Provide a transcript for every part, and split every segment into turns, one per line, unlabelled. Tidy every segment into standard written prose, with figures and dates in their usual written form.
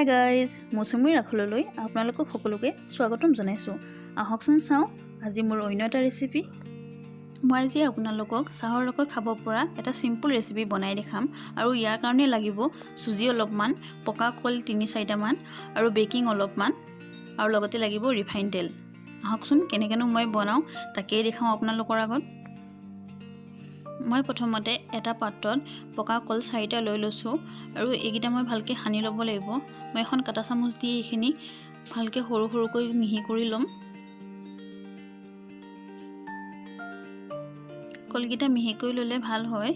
Hi guys, মৌচুমী ৰাখললৈ আপোনালোকক সকলোকে স্বাগতম জনাইছোঁ। আহকচোন চাওঁ আজি মোৰ অন্য এটা ৰেচিপি। মই আজি আপোনালোকক চাহৰ লগত খাব পৰা এটা চিম্পল ৰেচিপি বনাই দেখাম। আৰু ইয়াৰ কাৰণে লাগিব চুজি অলপমান, পকা কল ৩-৪টামান আৰু বেকিং অলপমান, আৰু লগতে লাগিব ৰিফাইন তেল। আহকচোন কেনেকৈনো মই বনাওঁ তাকেই দেখাওঁ আপোনালোকৰ আগত। মই প্ৰথমতে এটা পাত্ৰত পকা কল 4টা লৈ লৈছোঁ আৰু এইকেইটা মই ভালকৈ সানি ল'ব লাগিব। মই এখন কাটা চামুচ দি এইখিনি ভালকৈ সৰু সৰুকৈ মিহি কৰি ল'ম। কলকেইটা মিহি কৰি ল'লে ভাল হয়,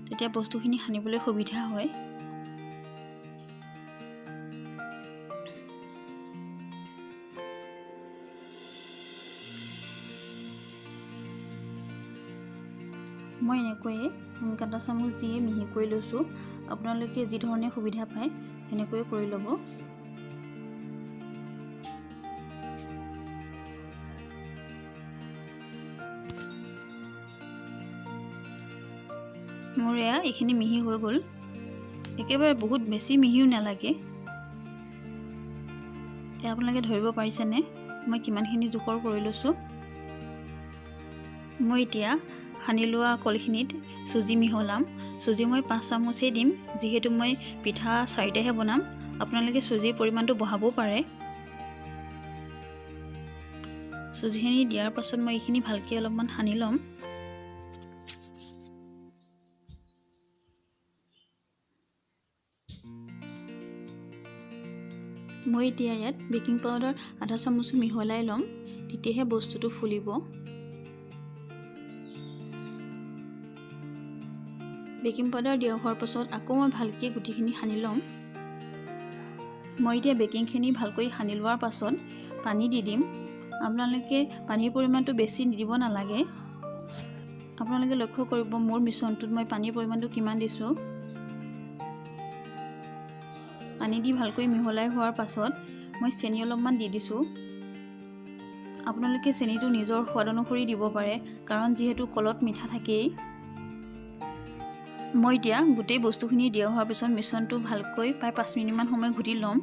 তেতিয়া বস্তুখিনি সানিবলৈ সুবিধা হয়। মই এনেকৈয়ে কাটা চামুচ দিয়ে মিহি কৰি লৈছোঁ। আপোনালোকে যি ধৰণে সুবিধা পায় সেনেকৈয়ে কৰি ল'ব। মোৰ এইখিনি মিহি হৈ গ'ল। একেবাৰে বহুত বেছি মিহিও নালাগে। আপোনালোকে ধৰিব পাৰিছেনে মই কিমানখিনি জোখৰ কৰি লৈছোঁ। মই এতিয়া সানি লোৱা কলখিনিত চুজি মিহলাম। চুজি মই 5 চামুচেই দিম, যিহেতু মই পিঠা 4টাহে বনাম। আপোনালোকে চুজিৰ পৰিমাণটো বঢ়াবও পাৰে। চুজিখিনি দিয়াৰ পাছত মই এইখিনি ভালকৈ অলপমান সানি ল'ম। মই এতিয়া ইয়াত বেকিং পাউডাৰ আধা চামুচ মিহলাই ল'ম, তেতিয়াহে বস্তুটো ফুলিব। বেকিং পাউডাৰ দিয়া হোৱাৰ পাছত আকৌ মই ভালকৈ গুটিখিনি সানি ল'ম। মই এতিয়া বেকিংখিনি ভালকৈ সানি লোৱাৰ পাছত পানী দি দিম। আপোনালোকে পানীৰ পৰিমাণটো বেছি দিব নালাগে। আপোনালোকে লক্ষ্য কৰিব মোৰ মিশ্ৰণটোত মই পানীৰ পৰিমাণটো কিমান দিছোঁ। পানী দি ভালকৈ মিহলাই হোৱাৰ পাছত মই চেনি অলপমান দি দিছোঁ। আপোনালোকে চেনিটো নিজৰ সোৱাদ অনুসৰি দিব পাৰে, কাৰণ যিহেতু কলত মিঠা থাকেই। মই এতিয়া গোটেই বস্তুখিনি দিয়া হোৱাৰ পিছত মিশ্ৰণটো ভালকৈ প্ৰায় 5 মিনিটমান সময় ঘুটি ল'ম।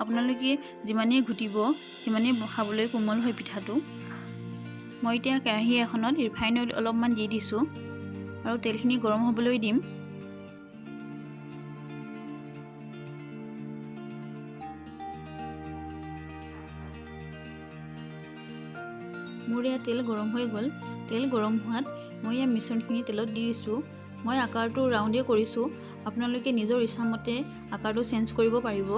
আপোনালোকে যিমানেই ঘুটিব সিমানেই খাবলৈ কোমল হয় পিঠাটো। মই এতিয়া কেৰাহী এখনত ৰিফাইন অইল অলপমান দি দিছোঁ আৰু তেলখিনি গৰম হ'বলৈ দিম। মোৰ তেল গৰম হৈ গ'ল। তেল গৰম হোৱাত মই মিশ্ৰণখিনি তেলত দি দিছোঁ। মই আকাৰটো ৰাউণ্ডে কৰিছোঁ। আপোনালোকে নিজৰ ইচ্ছামতে আকাৰটো চেঞ্জ কৰিব পাৰিব।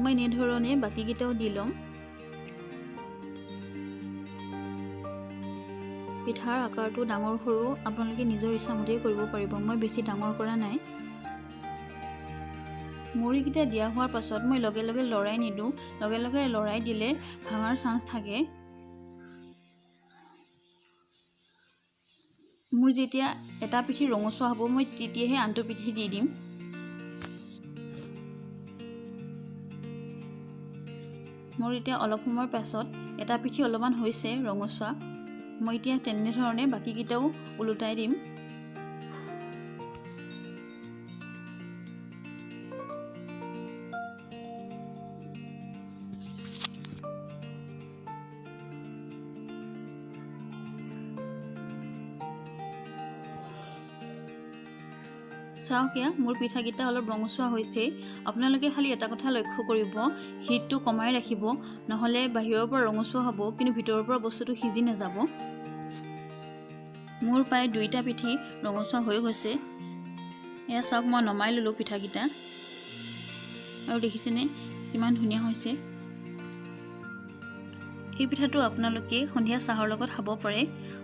মই এনেধৰণে বাকীকেইটাও দি ল'ম। পিঠাৰ আকাৰটো ডাঙৰ সৰু আপোনালোকে নিজৰ ইচ্ছামতেই কৰিব পাৰিব। মই বেছি ডাঙৰ কৰা নাই। মুড়িকেইটা দিয়া হোৱাৰ পাছত মই লগে লগে লৰাই নিদিওঁ। লগে লগে লৰাই দিলে ভাঙাৰ চান্স থাকে। মোৰ যেতিয়া এটা পিঠি ৰঙচুৱা হ'ব মই তেতিয়াহে আনটো পিঠি দি দিম। মোৰ এতিয়া অলপ সময়ৰ পাছত এটা পিঠি অলপমান হৈছে ৰঙচুৱা। মই এতিয়া তেনেধৰণে বাকীকেইটাও ওলোটাই দিম। চাওক মোৰ পিঠাকেইটা অলপ ৰঙচুৱা হৈছে। আপোনালোকে খালি এটা কথা লক্ষ্য কৰিব, হিটটো কমাই ৰাখিব, নহ'লে বাহিৰৰ পৰা ৰঙচুৱা হ'ব কিন্তু ভিতৰৰ পৰা বস্তুটো সিজি নাযাব। মোৰ প্ৰায় 2টা পিঠি ৰঙচুৱা হৈ গৈছে। চাওক মই নমাই ল'লোঁ পিঠাকেইটা, আৰু দেখিছেনে কিমান ধুনীয়া হৈছে। এই পিঠাটো আপোনালোকে সন্ধিয়া চাহৰ লগত খাব পাৰে।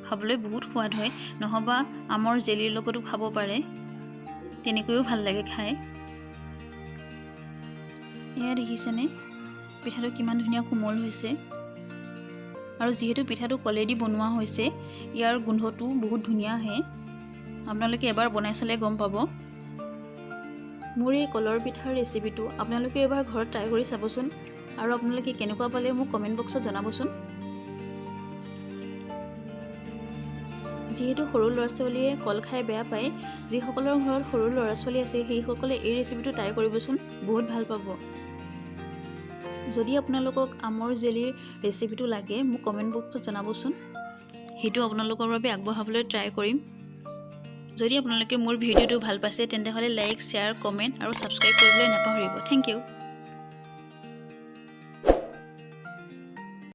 খাবলৈ বহুত সোৱাদ হয়, নহবা আমৰ জেলিৰ লগতো খাব পাৰে। তেনেকৈও ভাল লাগে খাই। দেখিছেনে পিঠাটো কিমান ধুনীয়া কোমল হৈছে। আৰু যিহেতু পিঠাটো কলেদি বনোৱা হৈছে, ইয়াৰ গোন্ধটো বহুত ধুনীয়া আহে। আপোনালোকে এবাৰ বনাই চালে গম পাব। মোৰ এই কলৰ পিঠাৰ ৰেচিপিটো আপোনালোকে এবাৰ ঘৰত ট্ৰাই কৰি চাবচোন, আৰু আপোনালোকে কেনেকুৱা পালে মোক কমেণ্ট বক্সত জনাবচোন। যিহেতু সৰু ল'ৰা ছোৱালীয়ে কল খাই বেয়া পায়, যিসকলৰ ঘৰত সৰু ল'ৰা ছোৱালী আছে সেইসকলে এই ৰেচিপিটো ট্ৰাই কৰিবচোন, বহুত ভাল পাব। যদি আপোনালোকক আমৰ জেলিৰ ৰেচিপিটো লাগে মোক কমেণ্ট বক্সত জনাবচোন, সেইটো আপোনালোকৰ বাবে আগবঢ়াবলৈ ট্ৰাই কৰিম। যদি আপোনালোকে মোৰ ভিডিঅ'টো ভাল পাইছে তেন্তে হ'লে লাইক, শ্বেয়াৰ, কমেণ্ট আৰু ছাবস্ক্ৰাইব কৰিবলৈ নাপাহৰিব। Thank U.